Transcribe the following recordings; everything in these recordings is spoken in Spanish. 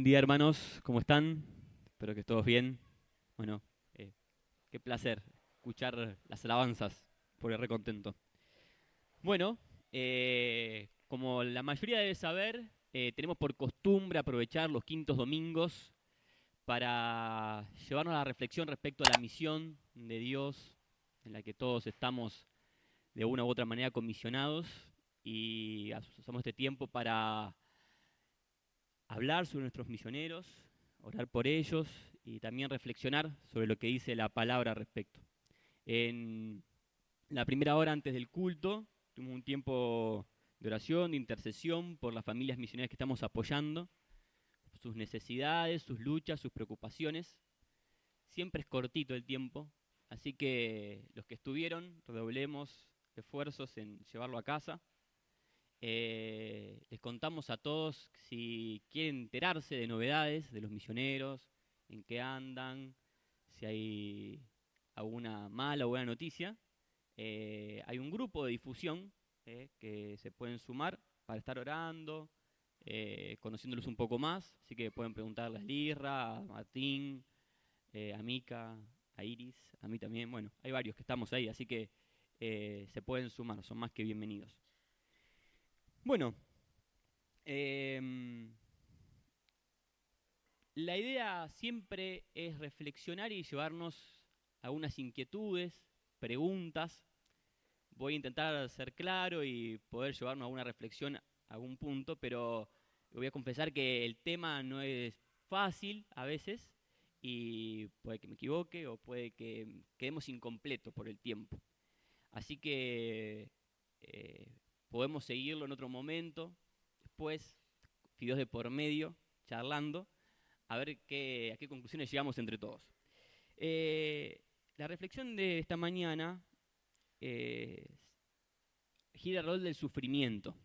día, hermanos, ¿cómo están? Espero que todos bien. Bueno, qué placer escuchar las alabanzas, por el recontento. Bueno, como la mayoría debe saber, tenemos por costumbre aprovechar los quintos domingos para llevarnos a la reflexión respecto a la misión de Dios, en la que todos estamos de una u otra manera comisionados, y usamos este tiempo para hablar sobre nuestros misioneros, orar por ellos y también reflexionar sobre lo que dice la palabra al respecto. En la primera hora antes del culto tuvimos un tiempo de oración, de intercesión por las familias misioneras que estamos apoyando, sus necesidades, sus luchas, sus preocupaciones. Siempre es cortito el tiempo, así que los que estuvieron, redoblemos esfuerzos en llevarlo a casa. Les contamos a todos si quieren enterarse de novedades de los misioneros, en qué andan, si hay alguna mala o buena noticia. Hay un grupo de difusión que se pueden sumar para estar orando, conociéndolos un poco más, así que pueden preguntarle a Lirra, a Martín, a Mica, a Iris, a mí también. Bueno, hay varios que estamos ahí, así que se pueden sumar, son más que bienvenidos. Bueno, la idea siempre es reflexionar y llevarnos algunas inquietudes, preguntas. Voy a intentar ser claro y poder llevarnos a alguna reflexión a algún punto, pero voy a confesar que el tema no es fácil a veces y puede que me equivoque o puede que quedemos incompletos por el tiempo. Así que podemos seguirlo en otro momento, después, videos de por medio, charlando, a ver a qué conclusiones llegamos entre todos. La reflexión de esta mañana gira alrededor del sufrimiento,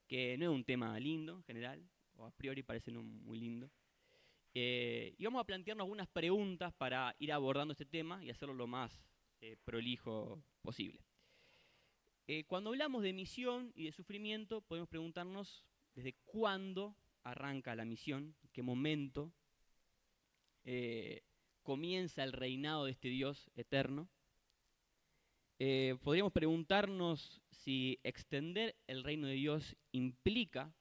que no es un tema lindo en general, o a priori parece no muy lindo. Y vamos a plantearnos algunas preguntas para ir abordando este tema y hacerlo lo más prolijo posible. Cuando hablamos de misión y de sufrimiento, podemos preguntarnos desde cuándo arranca la misión, en qué momento comienza el reinado de este Dios eterno. Podríamos preguntarnos si extender el reino de Dios implica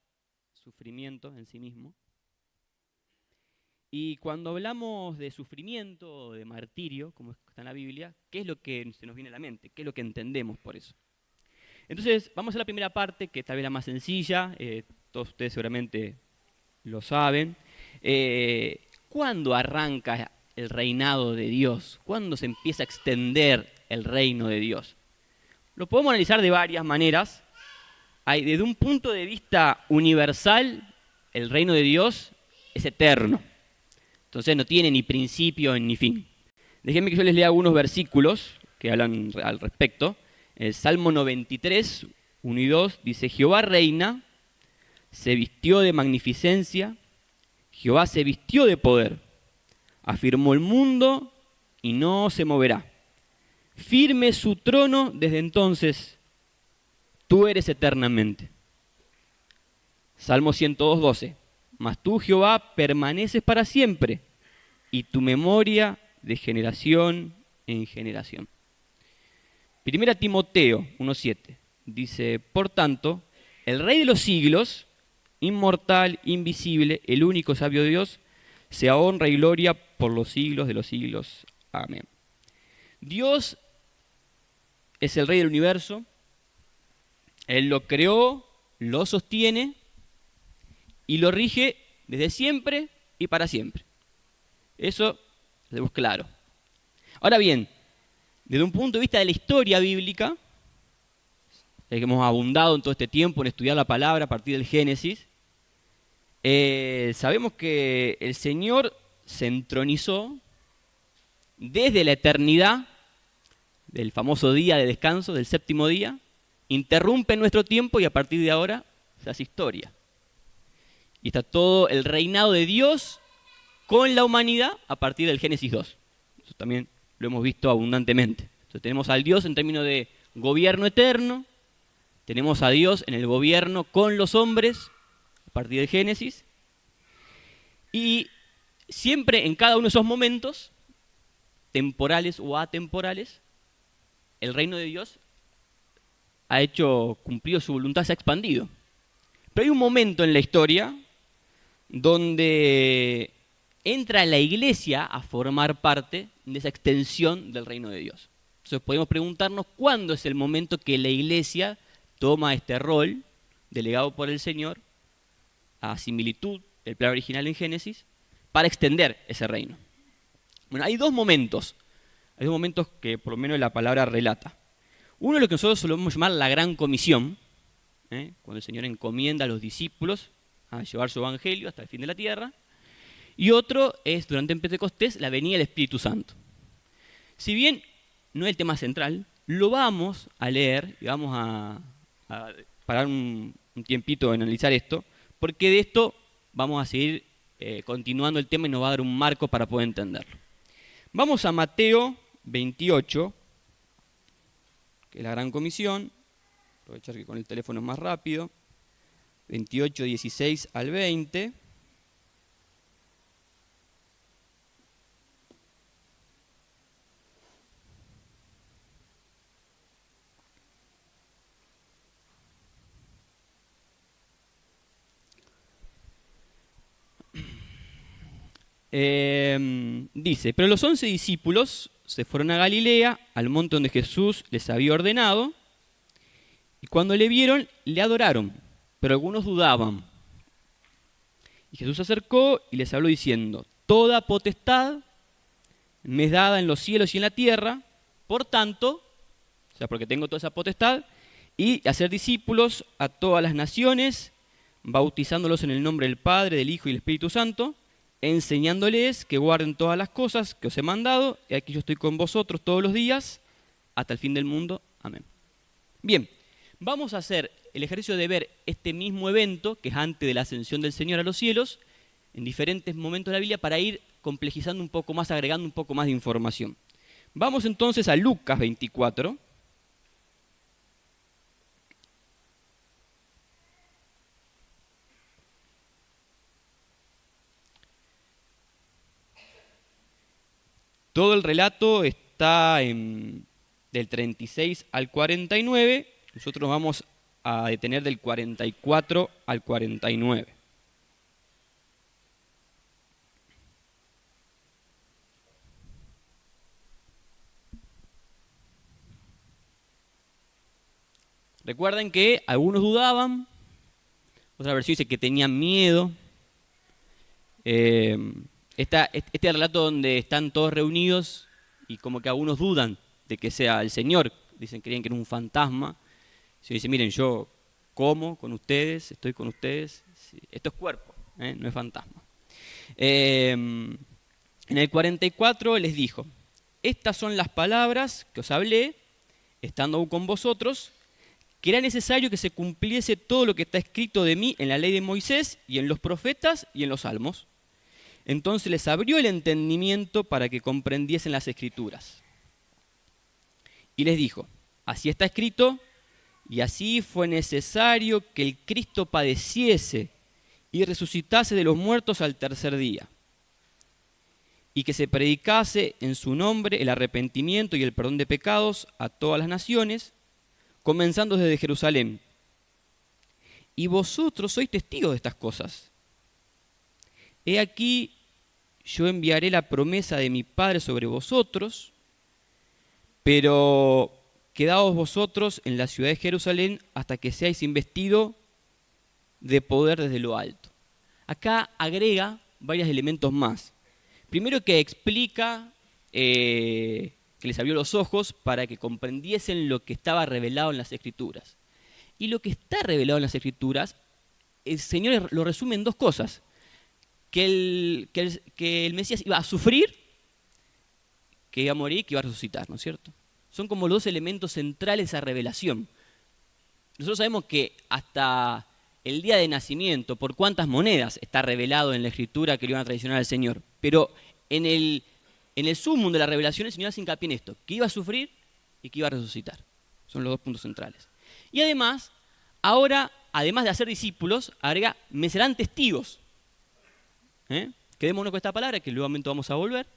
sufrimiento en sí mismo. Y cuando hablamos de sufrimiento o de martirio, como está en la Biblia, ¿qué es lo que se nos viene a la mente? ¿Qué es lo que entendemos por eso? Entonces, vamos a la primera parte, que tal vez la más sencilla, todos ustedes seguramente lo saben. ¿Cuándo arranca el reinado de Dios? ¿Cuándo se empieza a extender el reino de Dios? Lo podemos analizar de varias maneras. Desde un punto de vista universal, el reino de Dios es eterno. Entonces no tiene ni principio ni fin. Déjenme que yo les lea algunos versículos que hablan al respecto. El Salmo 93, 1 y 2, dice: Jehová reina, se vistió de magnificencia, Jehová se vistió de poder, afirmó el mundo y no se moverá. Firme su trono desde entonces, tú eres eternamente. Salmo 102, 12, mas tú, Jehová, permaneces para siempre, y tu memoria de generación en generación. Primera Timoteo 1:7 dice: por tanto, el Rey de los siglos, inmortal, invisible, el único sabio Dios, sea honra y gloria por los siglos de los siglos. Amén. Dios es el Rey del universo. Él lo creó, lo sostiene y lo rige desde siempre y para siempre. Eso lo tenemos claro. Ahora bien, desde un punto de vista de la historia bíblica, que hemos abundado en todo este tiempo en estudiar la palabra a partir del Génesis, sabemos que el Señor se entronizó desde la eternidad, del famoso día de descanso, del séptimo día, interrumpe nuestro tiempo y a partir de ahora se hace historia. Y está todo el reinado de Dios con la humanidad a partir del Génesis 2. Eso también lo hemos visto abundantemente. Entonces tenemos al Dios en términos de gobierno eterno, tenemos a Dios en el gobierno con los hombres a partir del Génesis, siempre en cada uno de esos momentos, temporales o atemporales, el reino de Dios ha hecho cumplido su voluntad, se ha expandido. Pero hay un momento en la historia donde entra la iglesia a formar parte de esa extensión del reino de Dios. Entonces podemos preguntarnos cuándo es el momento que la iglesia toma este rol delegado por el Señor a similitud del plan original en Génesis para extender ese reino. Bueno, hay dos momentos que por lo menos la palabra relata. Uno es lo que nosotros solemos llamar la Gran Comisión, cuando el Señor encomienda a los discípulos a llevar su evangelio hasta el fin de la tierra. Y otro es, durante el Pentecostés, la venida del Espíritu Santo. Si bien no es el tema central, lo vamos a leer y vamos a parar un tiempito en analizar esto, porque de esto vamos a seguir continuando el tema y nos va a dar un marco para poder entenderlo. Vamos a Mateo 28, que es la Gran Comisión. Aprovechar que con el teléfono es más rápido. 28, 16 al 20. Dice, pero los 11 discípulos se fueron a Galilea, al monte donde Jesús les había ordenado, y cuando le vieron, le adoraron, pero algunos dudaban. Y Jesús se acercó y les habló diciendo, toda potestad me es dada en los cielos y en la tierra, por tanto, o sea, porque tengo toda esa potestad, y hacer discípulos a todas las naciones, bautizándolos en el nombre del Padre, del Hijo y del Espíritu Santo, enseñándoles que guarden todas las cosas que os he mandado, y aquí yo estoy con vosotros todos los días, hasta el fin del mundo. Amén. Bien, vamos a hacer el ejercicio de ver este mismo evento, que es antes de la ascensión del Señor a los cielos, en diferentes momentos de la Biblia, para ir complejizando un poco más, agregando un poco más de información. Vamos entonces a Lucas 24. Todo el relato está del 36 al 49. Nosotros nos vamos a detener del 44 al 49. Recuerden que algunos dudaban, otra versión dice que tenían miedo. Este relato donde están todos reunidos y como que algunos dudan de que sea el Señor, dicen que creían que era un fantasma. Se dice, miren, yo como con ustedes, estoy con ustedes, sí, esto es cuerpo, no es fantasma. En el 44 les dijo, estas son las palabras que os hablé, estando aún con vosotros, que era necesario que se cumpliese todo lo que está escrito de mí en la ley de Moisés y en los profetas y en los salmos. Entonces les abrió el entendimiento para que comprendiesen las Escrituras. Y les dijo, así está escrito, y así fue necesario que el Cristo padeciese y resucitase de los muertos al tercer día, y que se predicase en su nombre el arrepentimiento y el perdón de pecados a todas las naciones, comenzando desde Jerusalén. Y vosotros sois testigos de estas cosas. He aquí, yo enviaré la promesa de mi Padre sobre vosotros, pero quedaos vosotros en la ciudad de Jerusalén hasta que seáis investidos de poder desde lo alto. Acá agrega varios elementos más. Primero que explica que les abrió los ojos para que comprendiesen lo que estaba revelado en las Escrituras. Y lo que está revelado en las Escrituras, el Señor lo resume en dos cosas. Que el Mesías iba a sufrir, que iba a morir, que iba a resucitar, ¿no es cierto? Son como los dos elementos centrales de esa revelación. Nosotros sabemos que hasta el día de nacimiento, por cuántas monedas está revelado en la Escritura que le iban a traicionar al Señor. Pero en el sumum de la revelación el Señor hace hincapié en esto, que iba a sufrir y que iba a resucitar. Son los dos puntos centrales. Y además, ahora, además de hacer discípulos, agrega, me serán testigos. Que quedémonos con esta palabra, que luego vamos a volver,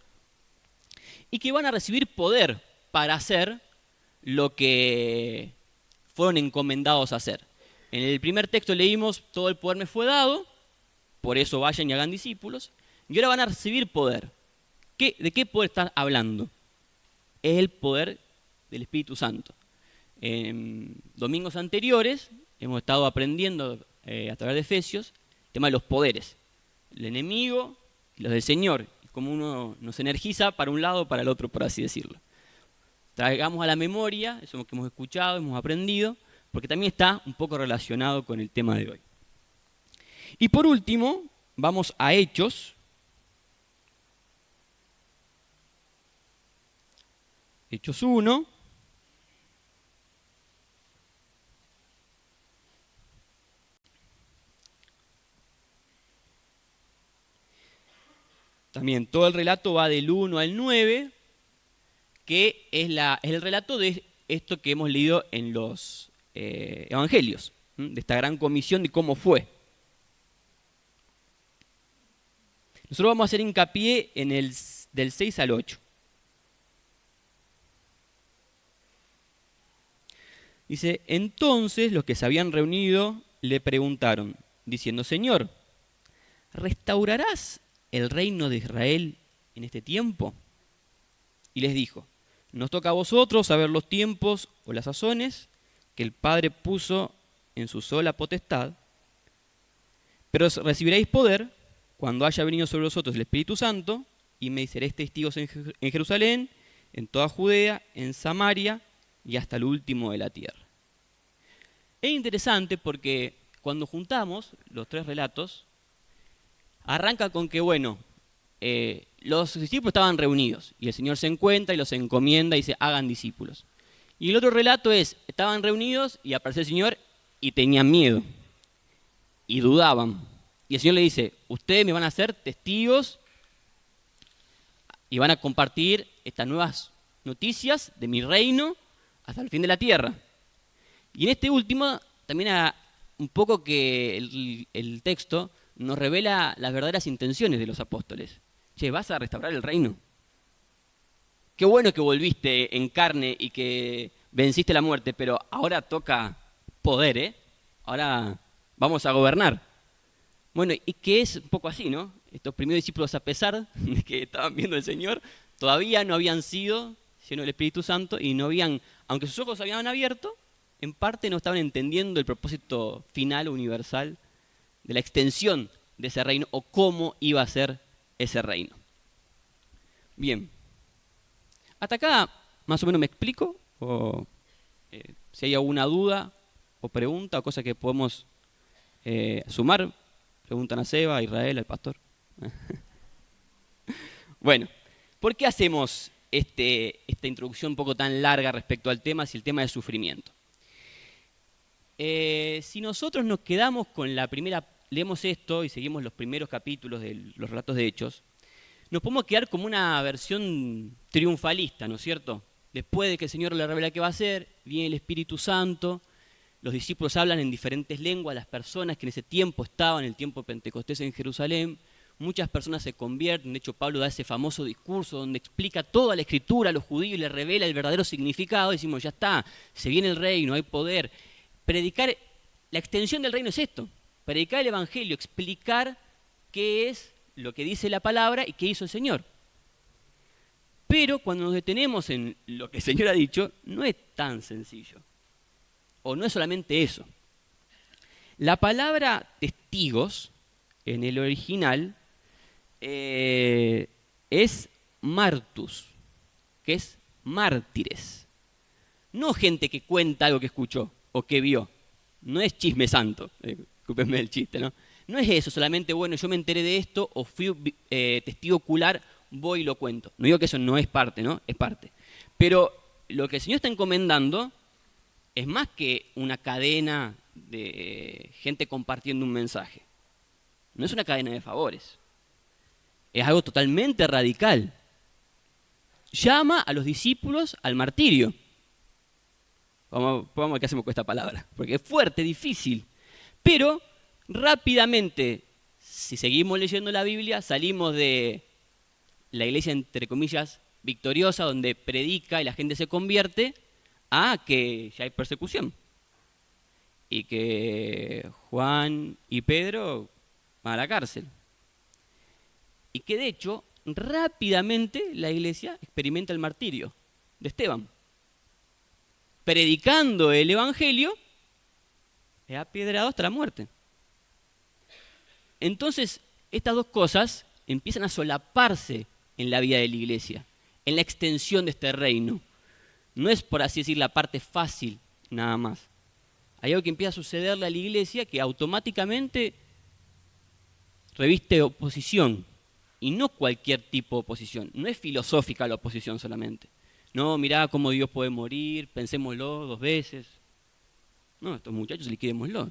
y que van a recibir poder para hacer lo que fueron encomendados a hacer. En el primer texto leímos, todo el poder me fue dado, por eso vayan y hagan discípulos, y ahora van a recibir poder. ¿De qué poder están hablando? Es el poder del Espíritu Santo. En domingos anteriores hemos estado aprendiendo a través de Efesios el tema de los poderes, el enemigo y los del Señor, cómo uno nos energiza para un lado o para el otro, por así decirlo. Traigamos a la memoria eso que hemos escuchado, hemos aprendido, porque también está un poco relacionado con el tema de hoy. Y por último, vamos a Hechos. Hechos 1. También todo el relato va del 1 al 9, que es el relato de esto que hemos leído en los evangelios, de esta gran comisión de cómo fue. Nosotros vamos a hacer hincapié en del 6 al 8. Dice, entonces los que se habían reunido le preguntaron, diciendo, Señor, ¿restaurarás el reino de Israel en este tiempo? Y les dijo, nos toca a vosotros saber los tiempos o las sazones que el Padre puso en su sola potestad, pero recibiréis poder cuando haya venido sobre vosotros el Espíritu Santo, y me seréis testigos en Jerusalén, en toda Judea, en Samaria y hasta el último de la tierra. Es interesante porque cuando juntamos los tres relatos, arranca con que, bueno, los discípulos estaban reunidos y el Señor se encuentra y los encomienda y dice, hagan discípulos. Y el otro relato es, estaban reunidos y apareció el Señor y tenían miedo y dudaban. Y el Señor le dice, ustedes me van a ser testigos y van a compartir estas nuevas noticias de mi reino hasta el fin de la tierra. Y en este último, también un poco que el texto nos revela las verdaderas intenciones de los apóstoles. Che, ¿vas a restaurar el reino? Qué bueno que volviste en carne y que venciste la muerte, pero ahora toca poder, ¿eh? Ahora vamos a gobernar. Bueno, y que es un poco así, ¿no? Estos primeros discípulos, a pesar de que estaban viendo al Señor, todavía no habían sido llenos del Espíritu Santo y no habían, aunque sus ojos se habían abierto, en parte no estaban entendiendo el propósito final o universal de la extensión de ese reino o cómo iba a ser ese reino. Bien. Hasta acá más o menos me explico, o si hay alguna duda o pregunta o cosa que podemos sumar, preguntan a Seba, a Israel, al pastor. Bueno, ¿por qué hacemos esta introducción un poco tan larga respecto al tema, si el tema es sufrimiento? Si nosotros nos quedamos con la primera, leemos esto y seguimos los primeros capítulos de los relatos de Hechos, nos podemos quedar como una versión triunfalista, ¿no es cierto? Después de que el Señor le revela qué va a hacer, viene el Espíritu Santo, los discípulos hablan en diferentes lenguas, las personas que en ese tiempo estaban, en el tiempo de Pentecostés en Jerusalén, muchas personas se convierten. De hecho, Pablo da ese famoso discurso donde explica toda la Escritura a los judíos y les revela el verdadero significado. Decimos, ya está, se viene el reino, hay poder. Predicar, la extensión del reino es esto, predicar el Evangelio, explicar qué es lo que dice la palabra y qué hizo el Señor. Pero cuando nos detenemos en lo que el Señor ha dicho, no es tan sencillo. O no es solamente eso. La palabra testigos, en el original, es martus, que es mártires. No gente que cuenta algo que escuchó o que vio. No es chisme santo, discúlpenme el chiste, ¿no? No es eso, solamente, bueno, yo me enteré de esto o fui testigo ocular, voy y lo cuento. No digo que eso no es parte, ¿no? Es parte. Pero lo que el Señor está encomendando es más que una cadena de gente compartiendo un mensaje. No es una cadena de favores. Es algo totalmente radical. Llama a los discípulos al martirio. Vamos a ver qué hacemos con esta palabra. Porque es fuerte, difícil. Pero rápidamente si seguimos leyendo la Biblia, salimos de la iglesia, entre comillas, victoriosa, donde predica y la gente se convierte, a que ya hay persecución. Y que Juan y Pedro van a la cárcel. Y que de hecho, rápidamente la iglesia experimenta el martirio de Esteban. Predicando el evangelio, es apedreado hasta la muerte. Entonces, estas dos cosas empiezan a solaparse en la vida de la iglesia, en la extensión de este reino. No es, por así decir, la parte fácil nada más. Hay algo que empieza a sucederle a la iglesia que automáticamente reviste oposición. Y no cualquier tipo de oposición. No es filosófica la oposición solamente. No, mirá cómo Dios puede morir, pensémoslo 2 veces. No, estos muchachos liquidémoslo.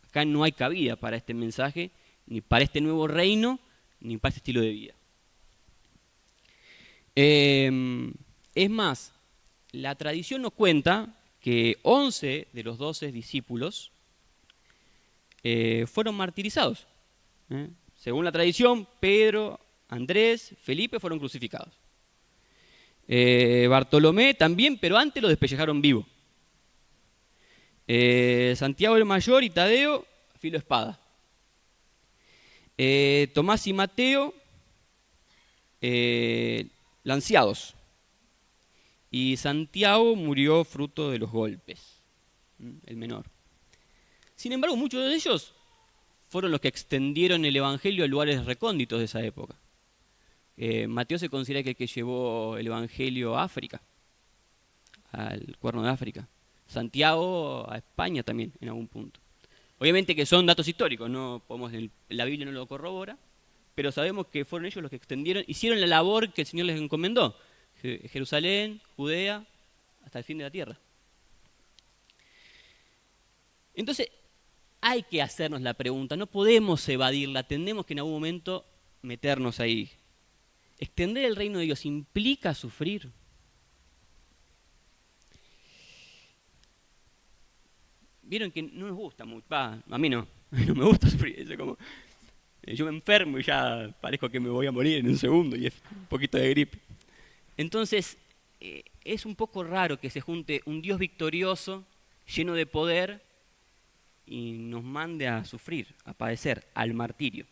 Acá no hay cabida para este mensaje, ni para este nuevo reino, ni para este estilo de vida. Es más, la tradición nos cuenta que 11 de los 12 discípulos fueron martirizados. Según la tradición, Pedro, Andrés, Felipe fueron crucificados. Bartolomé también, pero antes lo despellejaron vivo. Santiago el Mayor y Tadeo, filo de espada. Tomás y Mateo, lanceados. Y Santiago murió fruto de los golpes, el menor. Sin embargo, muchos de ellos fueron los que extendieron el evangelio a lugares recónditos de esa época. Mateo se considera que el que llevó el evangelio a África, al Cuerno de África. Santiago a España también, en algún punto. Obviamente que son datos históricos, la Biblia no lo corrobora, pero sabemos que fueron ellos los que extendieron, hicieron la labor que el Señor les encomendó. Jerusalén, Judea, hasta el fin de la tierra. Entonces, hay que hacernos la pregunta, no podemos evadirla, tenemos que en algún momento meternos ahí. ¿Extender el reino de Dios implica sufrir? Vieron que no nos gusta mucho, a mí no me gusta sufrir, yo me enfermo y ya parezco que me voy a morir en un segundo y es un poquito de gripe. Entonces, es un poco raro que se junte un Dios victorioso, lleno de poder, y nos mande a sufrir, a padecer, al martirio.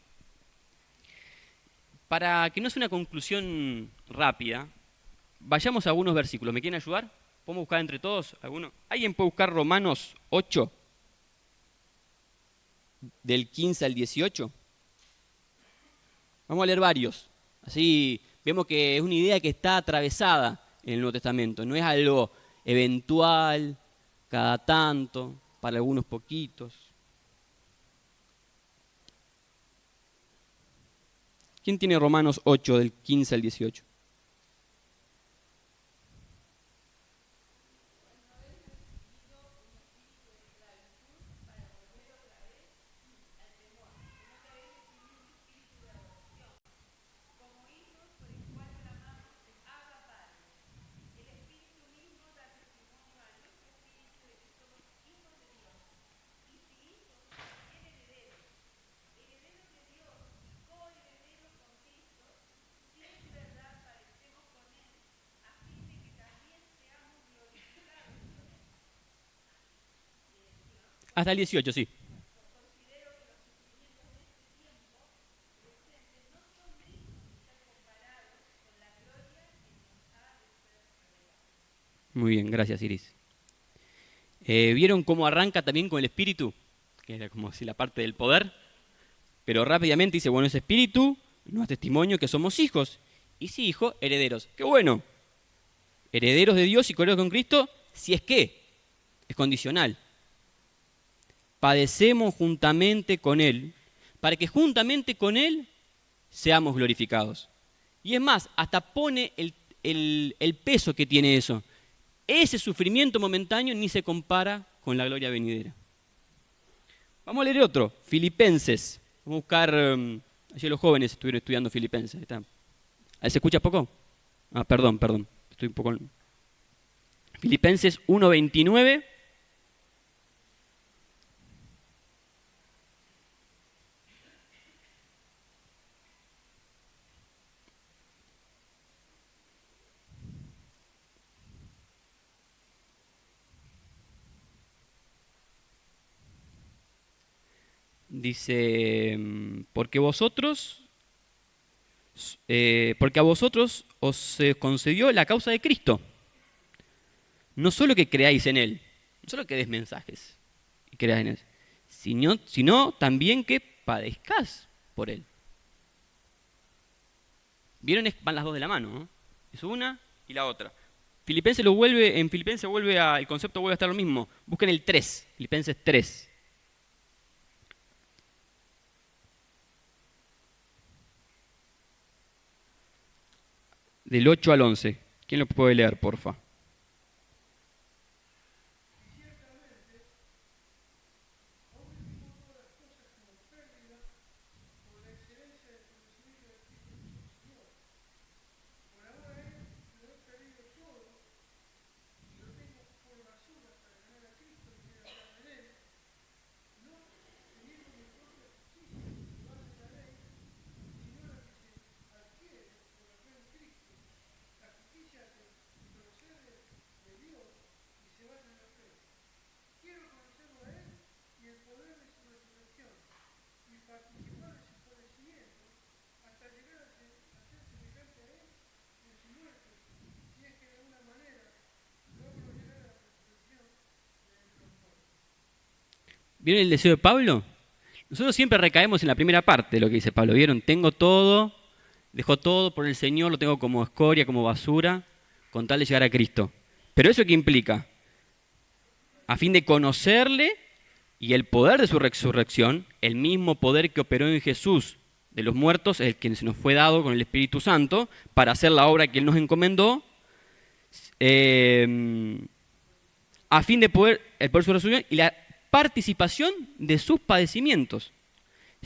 Para que no sea una conclusión rápida, vayamos a algunos versículos. ¿Me quieren ayudar? ¿Podemos buscar entre todos alguno? ¿Alguien puede buscar Romanos 8, del 15 al 18? Vamos a leer varios. Así vemos que es una idea que está atravesada en el Nuevo Testamento. No es algo eventual, cada tanto, para algunos poquitos. ¿Quién tiene Romanos 8, del 15 al 18? Hasta el 18, sí. Muy bien, gracias Iris. ¿Vieron cómo arranca también con el espíritu? Que era como si la parte del poder. Pero rápidamente dice, bueno, ese espíritu nos da testimonio que somos hijos. Y si hijos, herederos. ¡Qué bueno! Herederos de Dios y coherederos con Cristo, si es que es condicional. Padecemos juntamente con Él, para que juntamente con Él seamos glorificados. Y es más, hasta pone el peso que tiene eso. Ese sufrimiento momentáneo ni se compara con la gloria venidera. Vamos a leer otro, Filipenses. Vamos a buscar, ayer los jóvenes estuvieron estudiando Filipenses. ¿Está? ¿Se escucha poco? Perdón, estoy un poco... Filipenses 1:29. Dice, porque a vosotros os concedió la causa de Cristo. No solo que creáis en Él, no solo que des mensajes y creáis en Él, sino también que padezcás por Él. ¿Vieron? Van las dos de la mano, ¿no? Es una y la otra. En Filipenses el concepto vuelve a estar lo mismo. Busquen el 3, Filipenses 3. Del 8 al 11. ¿Quién lo puede leer, porfa? ¿Vieron el deseo de Pablo? Nosotros siempre recaemos en la primera parte de lo que dice Pablo. ¿Vieron? Tengo todo, dejo todo por el Señor, lo tengo como escoria, como basura, con tal de llegar a Cristo. Pero ¿eso qué implica? A fin de conocerle y el poder de su resurrección, el mismo poder que operó en Jesús de los muertos, es el que se nos fue dado con el Espíritu Santo para hacer la obra que Él nos encomendó, a fin de poder, el poder de su resurrección y la participación de sus padecimientos,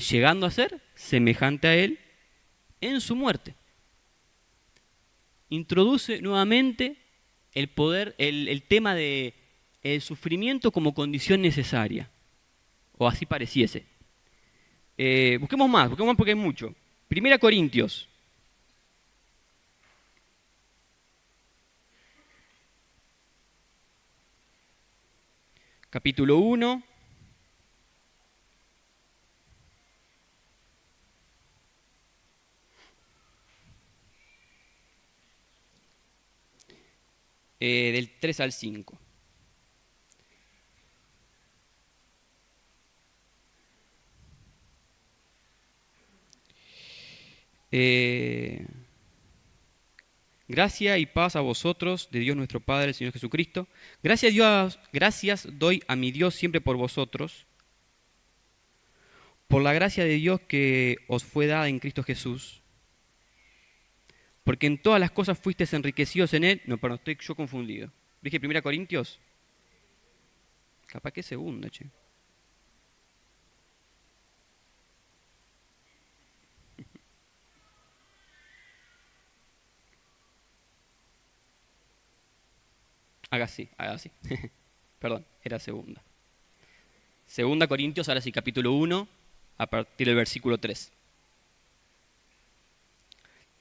llegando a ser semejante a Él en su muerte. Introduce nuevamente el poder, el tema de el sufrimiento como condición necesaria, o así pareciese. Busquemos más porque hay mucho. 1 Corintios. Capítulo 1. Del 3 al 5. Gracia y paz a vosotros, de Dios nuestro Padre, el Señor Jesucristo. Gracias doy a mi Dios siempre por vosotros, por la gracia de Dios que os fue dada en Cristo Jesús, porque en todas las cosas fuisteis enriquecidos en Él. No, perdón, estoy yo confundido. ¿Dije 1 Corintios? Capaz que segunda, che. Haga así. Perdón, era segunda. Segunda Corintios, ahora sí, capítulo 1, a partir del versículo 3.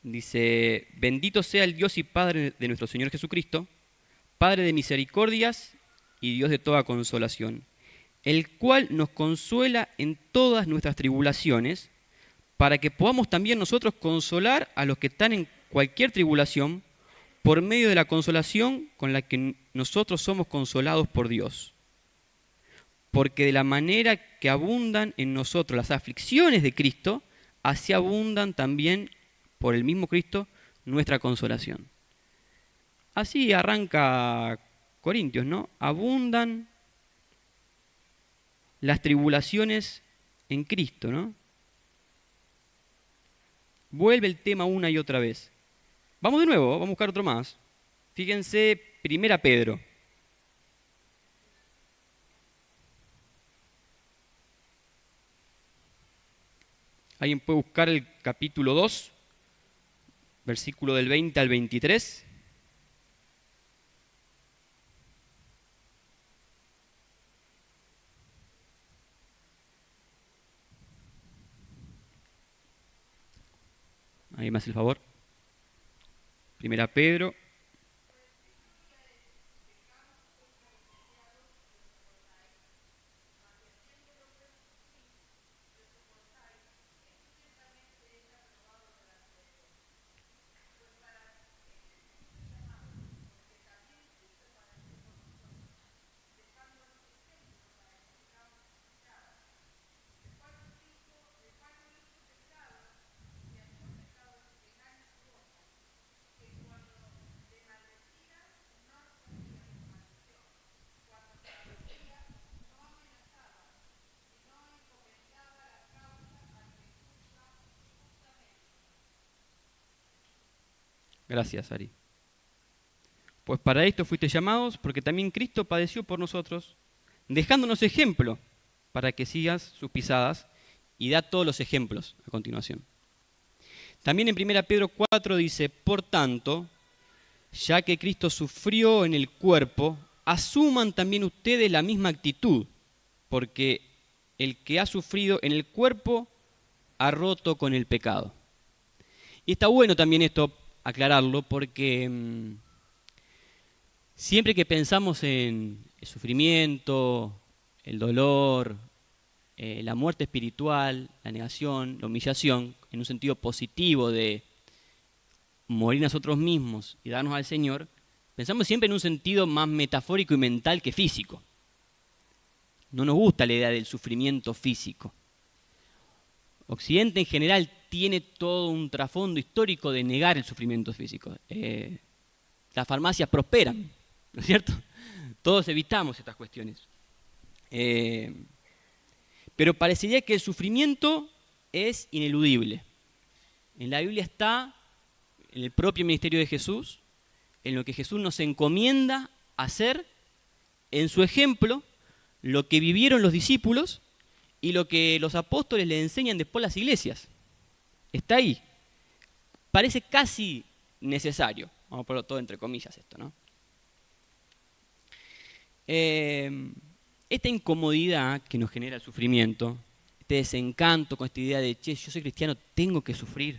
Dice, bendito sea el Dios y Padre de nuestro Señor Jesucristo, Padre de misericordias y Dios de toda consolación, el cual nos consuela en todas nuestras tribulaciones, para que podamos también nosotros consolar a los que están en cualquier tribulación, por medio de la consolación con la que nosotros somos consolados por Dios. Porque de la manera que abundan en nosotros las aflicciones de Cristo, así abundan también por el mismo Cristo nuestra consolación. Así arranca Corintios, ¿no? Abundan las tribulaciones en Cristo, ¿no? Vuelve el tema una y otra vez. Vamos de nuevo, vamos a buscar otro más. Fíjense, 1 Pedro. ¿Alguien puede buscar el capítulo 2, versículo del 20 al 23? ¿Alguien me hace el favor? 1 Pedro. Gracias, Ari. Pues para esto fuiste llamados, porque también Cristo padeció por nosotros, dejándonos ejemplo para que sigas sus pisadas, y da todos los ejemplos a continuación. También en 1 Pedro 4 dice, por tanto, ya que Cristo sufrió en el cuerpo, asuman también ustedes la misma actitud, porque el que ha sufrido en el cuerpo ha roto con el pecado. Y está bueno también esto aclararlo, porque siempre que pensamos en el sufrimiento, el dolor, la muerte espiritual, la negación, la humillación, en un sentido positivo de morir nosotros mismos y darnos al Señor, pensamos siempre en un sentido más metafórico y mental que físico. No nos gusta la idea del sufrimiento físico. Occidente en general tiene todo un trasfondo histórico de negar el sufrimiento físico. Las farmacias prosperan, ¿no es cierto? Todos evitamos estas cuestiones. Pero parecería que el sufrimiento es ineludible. En la Biblia está, en el propio ministerio de Jesús, en lo que Jesús nos encomienda hacer, en su ejemplo, lo que vivieron los discípulos y lo que los apóstoles le enseñan después a las iglesias. Está ahí. Parece casi necesario. Vamos a ponerlo todo entre comillas esto, ¿no? Esta incomodidad que nos genera el sufrimiento, este desencanto con esta idea de, che, yo soy cristiano, tengo que sufrir.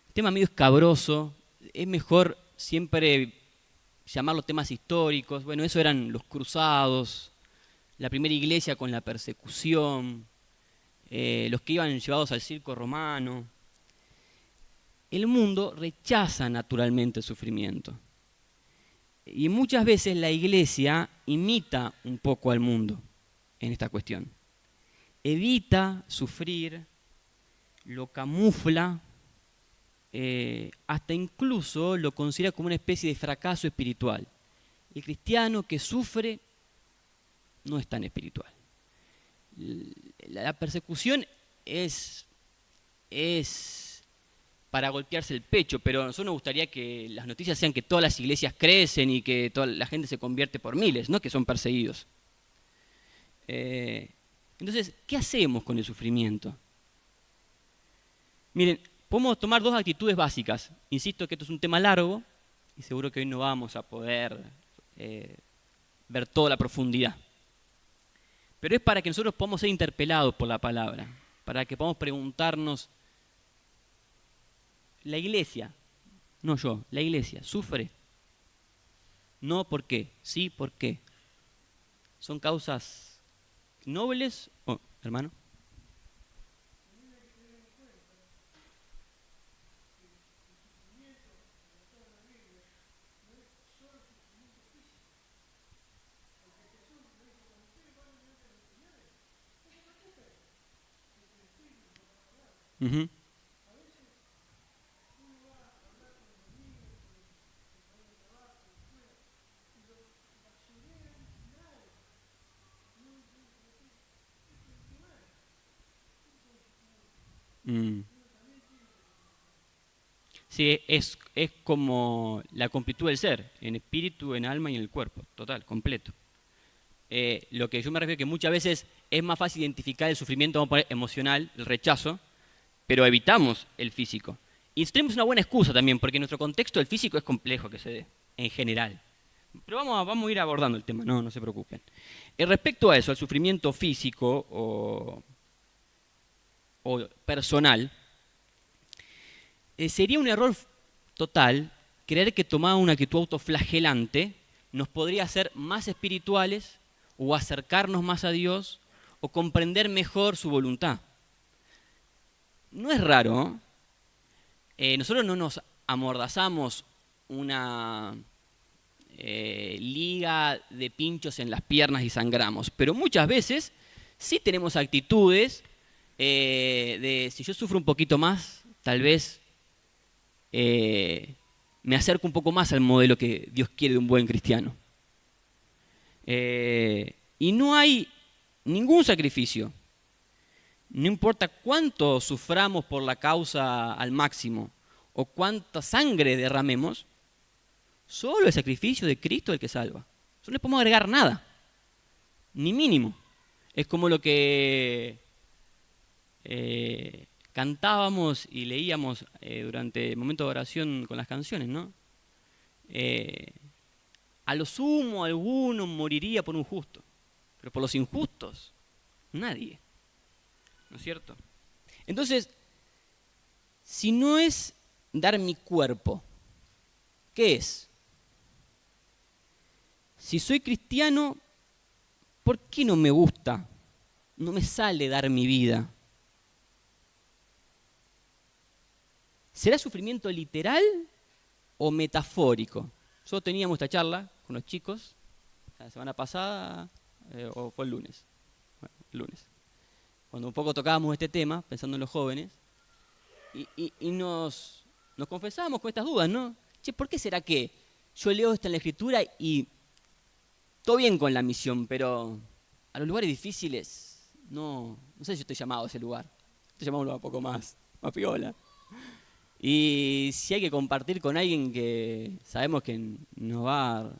El tema medio escabroso, es mejor siempre llamarlo temas históricos. Bueno, eso eran los cruzados, la primera iglesia con la persecución, los que iban llevados al circo romano. El mundo rechaza naturalmente el sufrimiento. Y muchas veces la iglesia imita un poco al mundo en esta cuestión. Evita sufrir, lo camufla, hasta incluso lo considera como una especie de fracaso espiritual. El cristiano que sufre no es tan espiritual. La persecución es para golpearse el pecho, pero a nosotros nos gustaría que las noticias sean que todas las iglesias crecen y que toda la gente se convierte por miles, no que son perseguidos. Entonces, ¿qué hacemos con el sufrimiento? Miren, podemos tomar dos actitudes básicas. Insisto que esto es un tema largo y seguro que hoy no vamos a poder ver toda la profundidad. Pero es para que nosotros podamos ser interpelados por la palabra, para que podamos preguntarnos, la iglesia, no yo, la iglesia, ¿sufre? No, ¿por qué? Sí, ¿por qué? ¿Son causas nobles? Oh, hermano. Uh-huh. Sí, es como la completud del ser, en espíritu, en alma y en el cuerpo, total, completo. Lo que yo me refiero es que muchas veces es más fácil identificar el sufrimiento, vamos a poner, emocional, el rechazo, pero evitamos el físico. Y tenemos una buena excusa también, porque en nuestro contexto el físico es complejo que se dé, en general. Pero vamos a ir abordando el tema, no se preocupen. Respecto a eso, al sufrimiento físico o personal, sería un error total creer que tomar una actitud autoflagelante nos podría hacer más espirituales o acercarnos más a Dios o comprender mejor su voluntad. No es raro, nosotros no nos amordazamos una liga de pinchos en las piernas y sangramos, pero muchas veces sí tenemos actitudes de si yo sufro un poquito más, tal vez me acerco un poco más al modelo que Dios quiere de un buen cristiano. Y no hay ningún sacrificio, no importa cuánto suframos por la causa al máximo, o cuánta sangre derramemos, solo el sacrificio de Cristo es el que salva. No le podemos agregar nada, ni mínimo. Es como lo que cantábamos y leíamos durante el momento de oración con las canciones, ¿no? A lo sumo alguno moriría por un justo, pero por los injustos, nadie. ¿No es cierto? Entonces, si no es dar mi cuerpo, ¿qué es? Si soy cristiano, ¿por qué no me gusta? No me sale dar mi vida. ¿Será sufrimiento literal o metafórico? Nosotros teníamos esta charla con los chicos la semana pasada, o fue el lunes. Bueno, el lunes. Cuando un poco tocábamos este tema, pensando en los jóvenes, y nos confesábamos con estas dudas, ¿no? Che, ¿por qué será que yo leo esto en la Escritura y todo bien con la misión, pero a los lugares difíciles, no sé si yo estoy llamado a ese lugar. Estoy llamado a un lugar un poco más piola. Y si hay que compartir con alguien que sabemos que nos va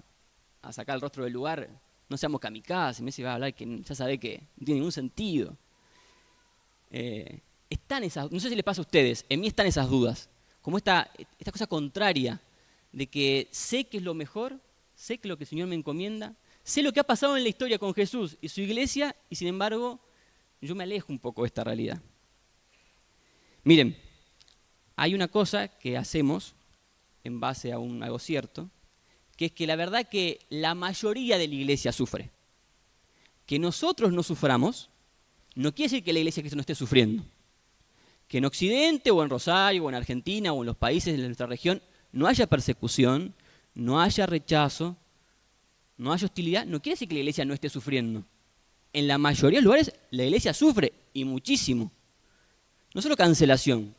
a sacar el rostro del lugar, no seamos kamikazes, Messi va a hablar que ya sabe que no tiene ningún sentido. Están esas, no sé si les pasa a ustedes, en mí están esas dudas, como esta cosa contraria de que sé que es lo mejor, sé que es lo que el Señor me encomienda, sé lo que ha pasado en la historia con Jesús y su iglesia, y sin embargo yo me alejo un poco de esta realidad. Miren, hay una cosa que hacemos en base a algo cierto, que es que la verdad que la mayoría de la iglesia sufre. Que nosotros no suframos no quiere decir que la iglesia de Cristo no esté sufriendo. Que en Occidente o en Rosario o en Argentina o en los países de nuestra región no haya persecución, no haya rechazo, no haya hostilidad, no quiere decir que la iglesia no esté sufriendo. En la mayoría de los lugares la iglesia sufre, y muchísimo. No solo cancelación,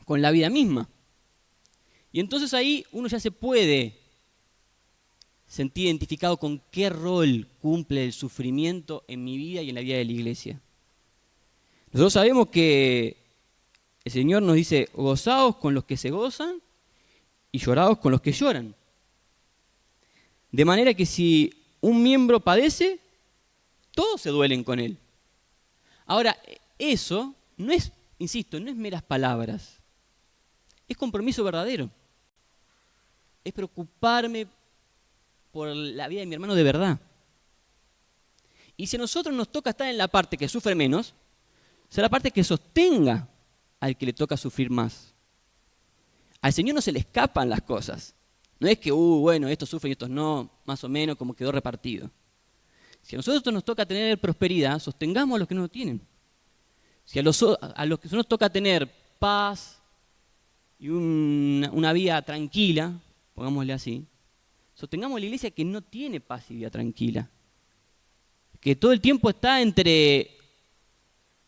con la vida misma. Y entonces ahí uno ya se puede sentir identificado con qué rol cumple el sufrimiento en mi vida y en la vida de la iglesia. Nosotros sabemos que el Señor nos dice, gozaos con los que se gozan y lloraos con los que lloran. De manera que si un miembro padece, todos se duelen con él. Ahora, eso no es, insisto, no es meras palabras. Es compromiso verdadero. Es preocuparme por la vida de mi hermano de verdad. Y si a nosotros nos toca estar en la parte que sufre menos, será la parte que sostenga al que le toca sufrir más. Al Señor no se le escapan las cosas. No es que, bueno, estos sufren y estos no, más o menos como quedó repartido. Si a nosotros nos toca tener prosperidad, sostengamos a los que no lo tienen. Si a los que nos toca tener paz y una vida tranquila, pongámosle así, sostengamos la iglesia que no tiene paz y vida tranquila. Que todo el tiempo está entre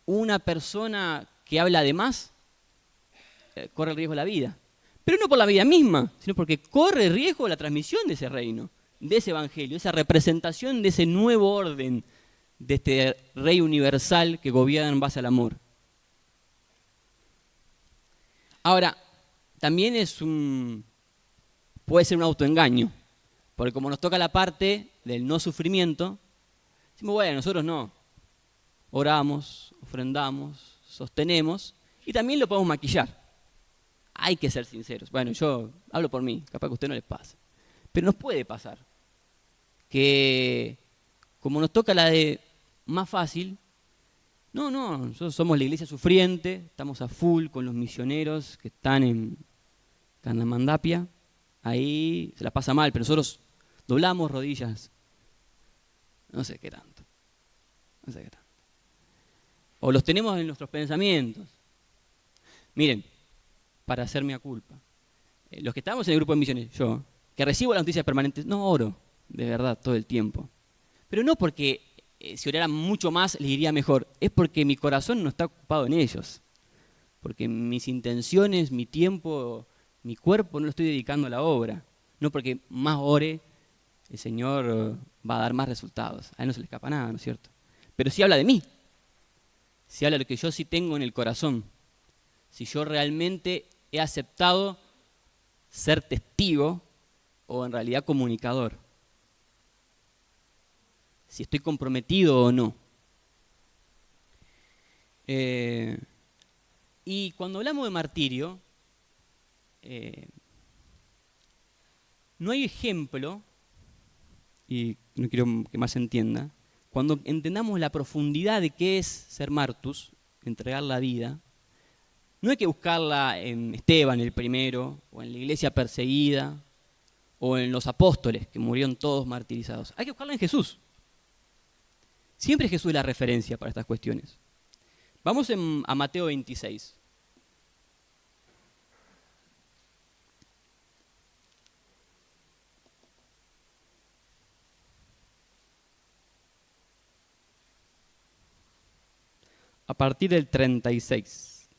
una persona que habla de más, corre el riesgo de la vida. Pero no por la vida misma, sino porque corre el riesgo de la transmisión de ese reino, de ese evangelio, esa representación de ese nuevo orden, de este rey universal que gobierna en base al amor. Ahora, también puede ser un autoengaño, porque como nos toca la parte del no sufrimiento, decimos, bueno, nosotros no, oramos, ofrendamos, sostenemos, y también lo podemos maquillar. Hay que ser sinceros. Bueno, yo hablo por mí, capaz que a usted no les pasa. Pero nos puede pasar que, como nos toca la de más fácil, no, nosotros somos la iglesia sufriente, estamos a full con los misioneros que están en Candamandapia, ahí se la pasa mal, pero nosotros doblamos rodillas, no sé qué tanto. O los tenemos en nuestros pensamientos. Miren, para hacerme a culpa. Los que estamos en el grupo de misiones, yo, que recibo las noticias permanentes, no oro, de verdad, todo el tiempo. Pero no porque si orara mucho más les iría mejor, es porque mi corazón no está ocupado en ellos. Porque mis intenciones, mi tiempo, mi cuerpo no lo estoy dedicando a la obra. No porque más ore, el Señor va a dar más resultados. A él no se le escapa nada, ¿no es cierto? Pero sí habla de mí. Sí habla de lo que yo sí tengo en el corazón. Si yo realmente he aceptado ser testigo o en realidad comunicador. Si estoy comprometido o no. Y cuando hablamos de martirio, no hay ejemplo, y no quiero que más se entienda, cuando entendamos la profundidad de qué es ser martus, entregar la vida, no hay que buscarla en Esteban el primero, o en la iglesia perseguida, o en los apóstoles, que murieron todos martirizados. Hay que buscarla en Jesús. Siempre Jesús es la referencia para estas cuestiones. Vamos a Mateo 26. A partir del 36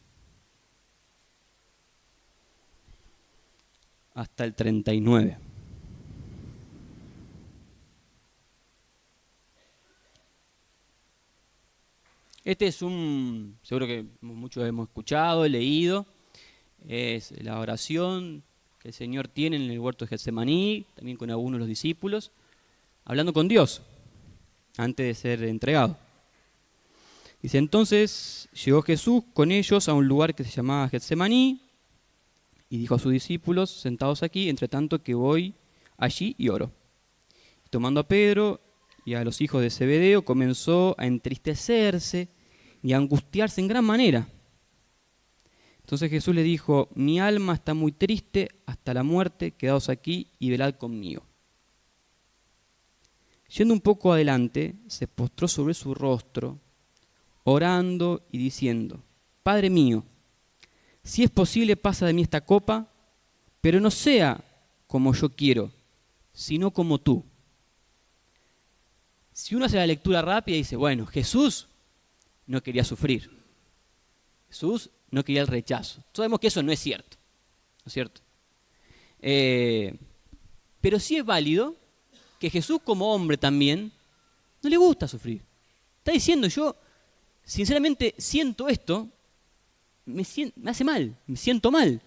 hasta el 39. Este es seguro que muchos hemos escuchado, leído, es la oración que el Señor tiene en el huerto de Getsemaní, también con algunos de los discípulos, hablando con Dios antes de ser entregado. Dice, entonces llegó Jesús con ellos a un lugar que se llamaba Getsemaní y dijo a sus discípulos, sentados aquí, entre tanto que voy allí y oro. Y tomando a Pedro y a los hijos de Zebedeo, comenzó a entristecerse y a angustiarse en gran manera. Entonces Jesús le dijo, mi alma está muy triste hasta la muerte, quedaos aquí y velad conmigo. Yendo un poco adelante, se postró sobre su rostro, orando y diciendo, Padre mío, si es posible pasa de mí esta copa, pero no sea como yo quiero, sino como tú. Si uno hace la lectura rápida y dice, bueno, Jesús no quería sufrir. Jesús no quería el rechazo. Todos sabemos que eso no es cierto. ¿No es cierto? Pero sí es válido que Jesús como hombre también no le gusta sufrir. Está diciendo, yo sinceramente siento esto, me hace mal, me siento mal.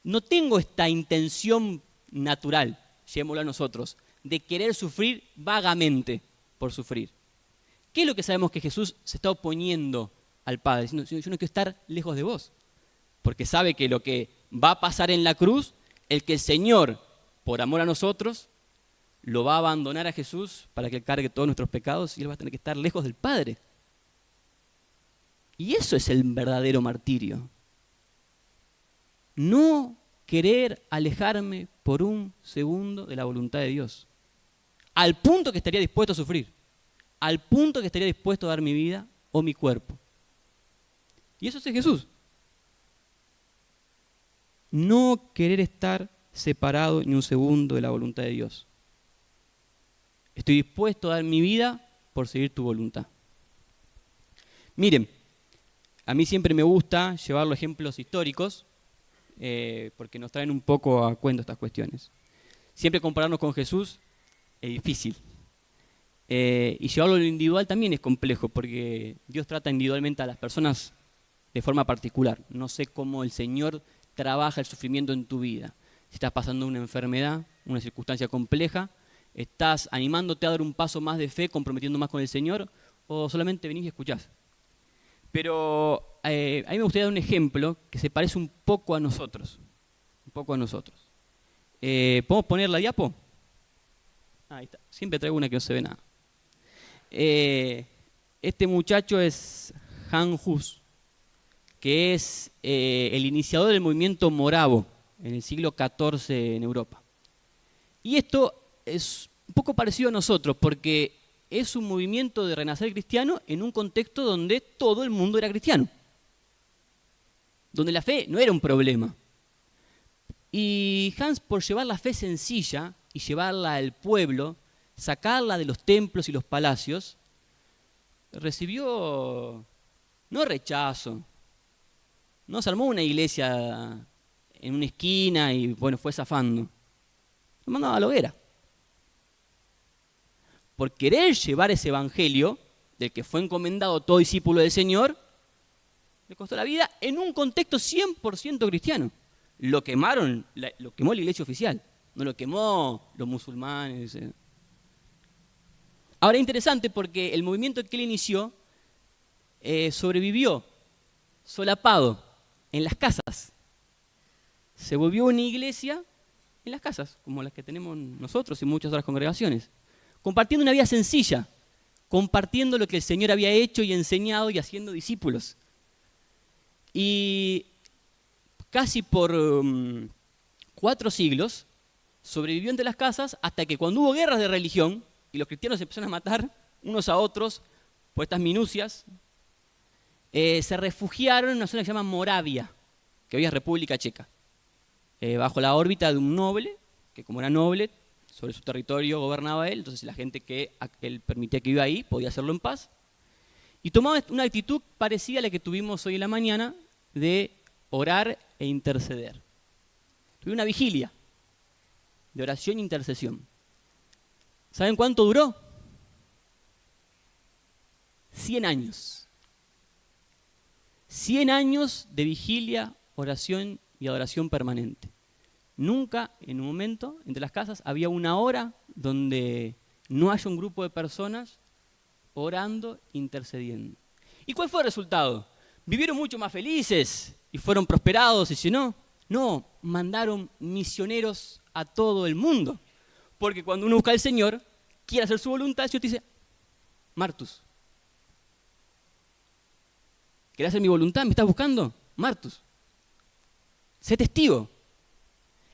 No tengo esta intención natural, llevémoslo a nosotros, de querer sufrir vagamente por sufrir. ¿Qué es lo que sabemos que Jesús se está oponiendo al Padre? Diciendo, yo no quiero estar lejos de vos. Porque sabe que lo que va a pasar en la cruz, el que el Señor, por amor a nosotros, lo va a abandonar a Jesús para que Él cargue todos nuestros pecados y Él va a tener que estar lejos del Padre. Y eso es el verdadero martirio. No querer alejarme por un segundo de la voluntad de Dios. Al punto que estaría dispuesto a sufrir. Al punto que estaría dispuesto a dar mi vida o mi cuerpo. Y eso es Jesús. No querer estar separado ni un segundo de la voluntad de Dios. Estoy dispuesto a dar mi vida por seguir tu voluntad. Miren, a mí siempre me gusta llevar los ejemplos históricos porque nos traen un poco a cuento estas cuestiones. Siempre compararnos con Jesús es difícil. Y llevarlo a lo individual también es complejo porque Dios trata individualmente a las personas de forma particular. No sé cómo el Señor trabaja el sufrimiento en tu vida. Si estás pasando una enfermedad, una circunstancia compleja, estás animándote a dar un paso más de fe, comprometiendo más con el Señor, o solamente venís y escuchás. Pero a mí me gustaría dar un ejemplo que se parece un poco a nosotros. Un poco a nosotros. ¿Podemos poner la diapo? Ahí está. Siempre traigo una que no se ve nada. Este muchacho es Han Hus, que es el iniciador del movimiento moravo en el siglo XIV en Europa. Y esto es un poco parecido a nosotros, porque es un movimiento de renacer cristiano en un contexto donde todo el mundo era cristiano, donde la fe no era un problema. Y Hans, por llevar la fe sencilla y llevarla al pueblo, sacarla de los templos y los palacios, recibió no rechazo, no se armó una iglesia en una esquina y bueno, fue zafando. Lo mandaba a la hoguera. Por querer llevar ese evangelio, del que fue encomendado todo discípulo del Señor, le costó la vida en un contexto 100% cristiano. lo quemaron, lo quemó la iglesia oficial, no lo quemó los musulmanes. Ahora, interesante porque el movimiento que él inició sobrevivió solapado en las casas. Se volvió una iglesia en las casas, como las que tenemos nosotros y muchas otras congregaciones, compartiendo una vida sencilla, compartiendo lo que el Señor había hecho y enseñado y haciendo discípulos. Y casi por 4 siglos sobrevivió entre las casas hasta que cuando hubo guerras de religión y los cristianos se empezaron a matar unos a otros por estas minucias, se refugiaron en una zona que se llama Moravia, que hoy es República Checa, bajo la órbita de un noble, que como era noble, sobre su territorio gobernaba él, entonces la gente que él permitía que viva ahí podía hacerlo en paz. Y tomaba una actitud parecida a la que tuvimos hoy en la mañana de orar e interceder. Tuve una vigilia de oración e intercesión. ¿Saben cuánto duró? 100 años. 100 años de vigilia, oración y adoración permanente. Nunca en un momento entre las casas había una hora donde no haya un grupo de personas orando, intercediendo. ¿Y cuál fue el resultado? ¿Vivieron mucho más felices y fueron prosperados y si no? No, mandaron misioneros a todo el mundo. Porque cuando uno busca al Señor, quiere hacer su voluntad, el Señor te dice, Martus, ¿querés hacer mi voluntad? ¿Me estás buscando? Martus, sé testigo.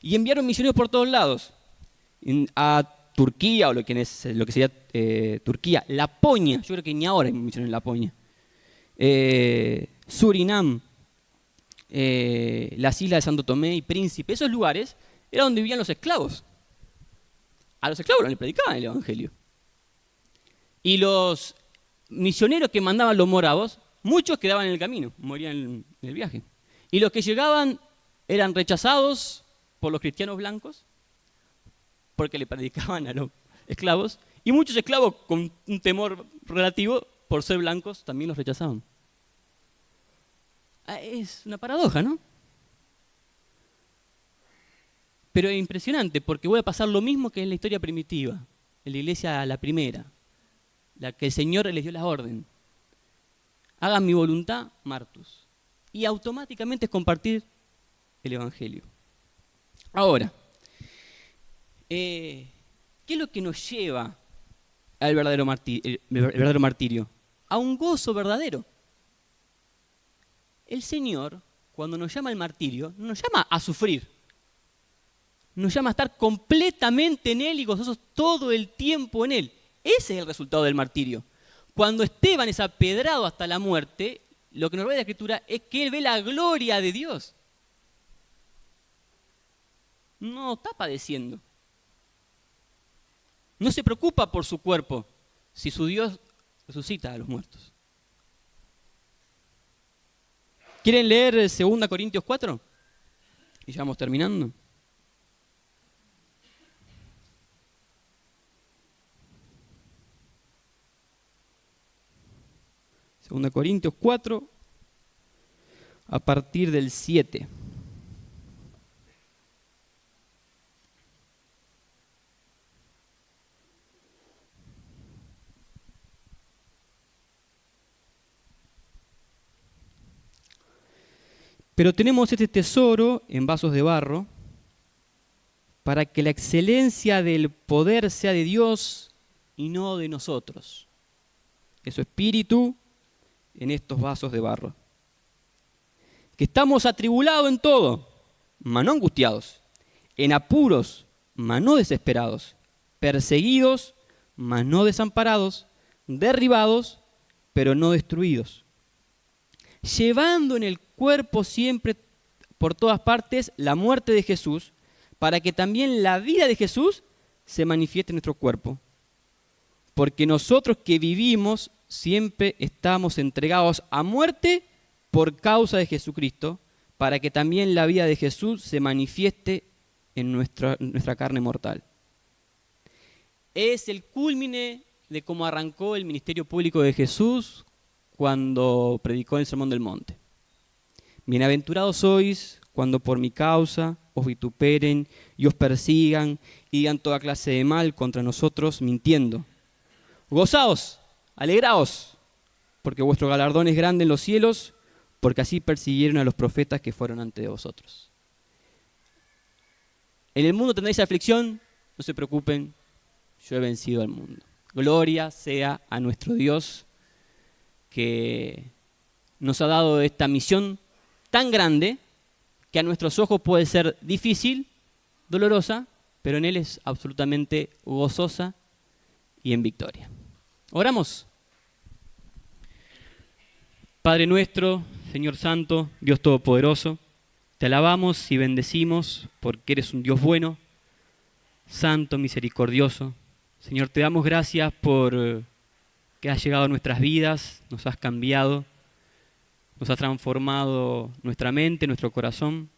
Y enviaron misioneros por todos lados. A Turquía, o lo que sería Turquía, Laponia, yo creo que ni ahora hay misioneros en Laponia. Surinam, las islas de Santo Tomé y Príncipe, esos lugares eran donde vivían los esclavos. A los esclavos no les predicaban el evangelio. Y los misioneros que mandaban los moravos, muchos quedaban en el camino, morían en el viaje. Y los que llegaban eran rechazados por los cristianos blancos, porque le predicaban a los esclavos, y muchos esclavos con un temor relativo, por ser blancos, también los rechazaban. Es una paradoja, ¿no? Pero es impresionante, porque voy a pasar lo mismo que en la historia primitiva, en la iglesia la primera, la que el Señor les dio la orden. Hagan mi voluntad, Martus. Y automáticamente es compartir el evangelio. Ahora, ¿qué es lo que nos lleva al verdadero martirio? A un gozo verdadero. El Señor, cuando nos llama al martirio, no nos llama a sufrir. Nos llama a estar completamente en Él y gozosos todo el tiempo en Él. Ese es el resultado del martirio. Cuando Esteban es apedrado hasta la muerte, lo que nos revela la Escritura es que él ve la gloria de Dios. No está padeciendo. No se preocupa por su cuerpo si su Dios resucita a los muertos. ¿Quieren leer 2 Corintios 4? Y ya vamos terminando. 2 Corintios 4, a partir del 7. Pero tenemos este tesoro en vasos de barro, para que la excelencia del poder sea de Dios y no de nosotros. Que su espíritu en estos vasos de barro. Que estamos atribulados en todo, mas no angustiados, en apuros, mas no desesperados, perseguidos, mas no desamparados, derribados, pero no destruidos. Llevando en el cuerpo siempre por todas partes la muerte de Jesús, para que también la vida de Jesús se manifieste en nuestro cuerpo. Porque nosotros que vivimos siempre estamos entregados a muerte por causa de Jesucristo, para que también la vida de Jesús se manifieste en nuestra carne mortal. Es el cúlmine de cómo arrancó el ministerio público de Jesús cuando predicó el Sermón del Monte. Bienaventurados sois cuando por mi causa os vituperen y os persigan y digan toda clase de mal contra nosotros, mintiendo. Gozaos, alegraos, porque vuestro galardón es grande en los cielos, porque así persiguieron a los profetas que fueron antes de vosotros. En el mundo tendréis aflicción, no se preocupen, yo he vencido al mundo. Gloria sea a nuestro Dios que nos ha dado esta misión tan grande que a nuestros ojos puede ser difícil, dolorosa, pero en Él es absolutamente gozosa y en victoria. Oramos. Padre nuestro, Señor Santo, Dios Todopoderoso, te alabamos y bendecimos porque eres un Dios bueno, santo, misericordioso. Señor, te damos gracias por que has llegado a nuestras vidas, nos has cambiado, nos has transformado nuestra mente, nuestro corazón.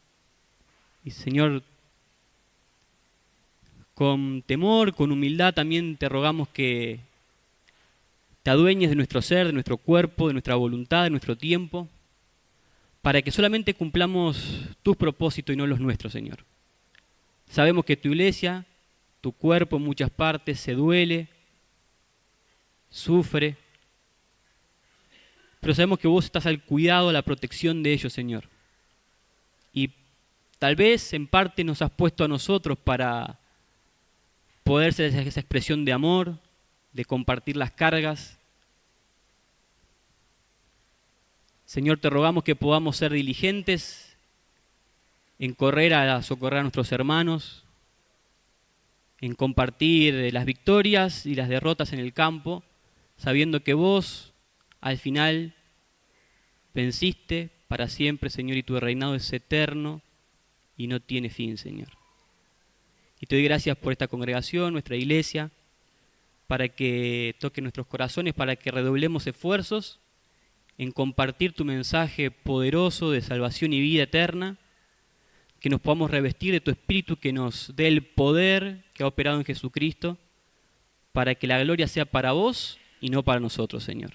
Y Señor, con temor, con humildad también te rogamos que te adueñes de nuestro ser, de nuestro cuerpo, de nuestra voluntad, de nuestro tiempo, para que solamente cumplamos tus propósitos y no los nuestros, Señor. Sabemos que tu iglesia, tu cuerpo en muchas partes se duele, sufre, pero sabemos que vos estás al cuidado, a la protección de ellos, Señor. Y tal vez en parte nos has puesto a nosotros para poder ser esa expresión de amor, de compartir las cargas. Señor, te rogamos que podamos ser diligentes en correr a socorrer a nuestros hermanos, en compartir las victorias y las derrotas en el campo, sabiendo que vos, al final, venciste para siempre, Señor, y tu reinado es eterno y no tiene fin, Señor. Y te doy gracias por esta congregación, nuestra iglesia, para que toque nuestros corazones, para que redoblemos esfuerzos en compartir tu mensaje poderoso de salvación y vida eterna, que nos podamos revestir de tu Espíritu, que nos dé el poder que ha operado en Jesucristo, para que la gloria sea para vos y no para nosotros, Señor.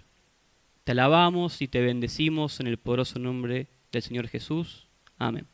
Te alabamos y te bendecimos en el poderoso nombre del Señor Jesús. Amén.